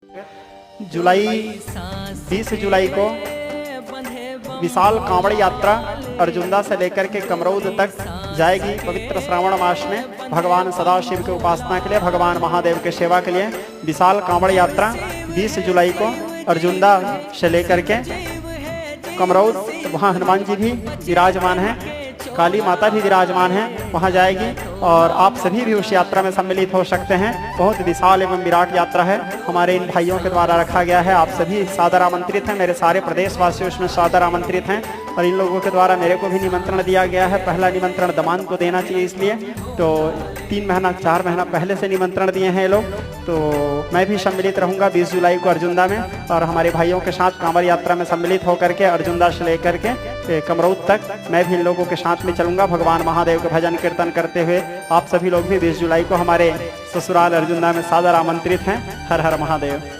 20 जुलाई को विशाल कांवड़ यात्रा अर्जुंदा से लेकर के कमरौद तक जाएगी। पवित्र श्रावण मास में भगवान सदाशिव की उपासना के लिए, भगवान महादेव के सेवा के लिए विशाल कांवड़ यात्रा 20 जुलाई को अर्जुंदा से लेकर के कमरौद, वहाँ हनुमान जी भी विराजमान हैं, काली माता भी विराजमान है, वहाँ जाएगी और आप सभी भी उस यात्रा में सम्मिलित हो सकते हैं। बहुत विशाल एवं विराट यात्रा है, हमारे इन भाइयों के द्वारा रखा गया है। आप सभी सादर आमंत्रित हैं, मेरे सारे प्रदेशवासी उसमें सादर आमंत्रित हैं और इन लोगों के द्वारा मेरे को भी निमंत्रण दिया गया है। पहला निमंत्रण दमान को देना चाहिए, इसलिए तो 3 महीना 4 महीना पहले से निमंत्रण दिए हैं ये लोग। तो मैं भी सम्मिलित रहूँगा 20 जुलाई को अर्जुंदा में और हमारे भाइयों के साथ कांवड़ यात्रा में सम्मिलित होकर के अर्जुंदा से लेकर के कमरौद तक मैं भी इन लोगों के साथ में चलूँगा, भगवान महादेव के भजन कीर्तन करते हुए। आप सभी लोग भी 20 जुलाई को हमारे ससुराल अर्जुंदा में सादर आमंत्रित हैं। हर हर महादेव।